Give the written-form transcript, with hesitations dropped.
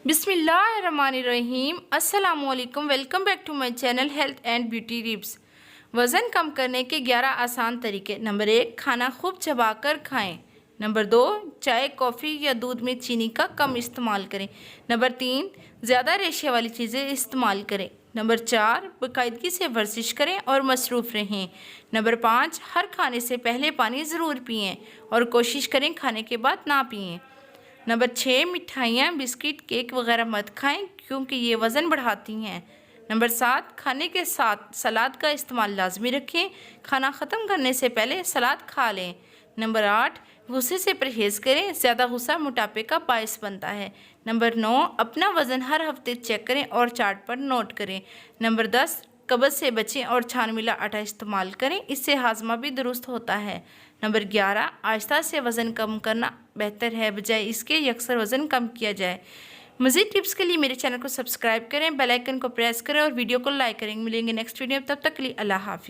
बिस्मिल्लाहिर्रहमानिर्रहीम। अस्सलामुअलैकुम। Welcome back to my channel health and beauty tips. वज़न कम करने के 11 आसान तरीके। नंबर 1, खाना खूब चबाकर खाएं। नंबर 2, चाय, कॉफ़ी या दूध में चीनी का कम इस्तेमाल करें। नंबर 3, ज़्यादा रेशे वाली चीज़ें इस्तेमाल करें। नंबर 4, बाकायदगी से वर्जिश करें और मसरूफ़ रहें। नंबर 5, हर खाने से पहले पानी ज़रूर पिएं और कोशिश करें खाने के बाद ना पिएं। नंबर 6, मिठाइयाँ, बिस्किट, केक वगैरह मत खाएं क्योंकि ये वज़न बढ़ाती हैं। नंबर 7, खाने के साथ सलाद का इस्तेमाल लाजमी रखें। खाना ख़त्म करने से पहले सलाद खा लें। नंबर 8, गुस्से से परहेज़ करें। ज़्यादा गुस्सा मोटापे का बायस बनता है। नंबर 9, अपना वज़न हर हफ्ते चेक करें और चार्ट पर नोट करें। नंबर 10, कब्ज़ से बचें और छान मिला आटा इस्तेमाल करें, इससे हाजमा भी दुरुस्त होता है। नंबर 11, आहिस्ता से वज़न कम करना बेहतर है बजाय इसके यकसर वज़न कम किया जाए। मज़ीद टिप्स के लिए मेरे चैनल को सब्सक्राइब करें, बेल आइकन को प्रेस करें और वीडियो को लाइक करें। मिलेंगे नेक्स्ट वीडियो, तब तक के लिए अल्लाह हाफ़िज़।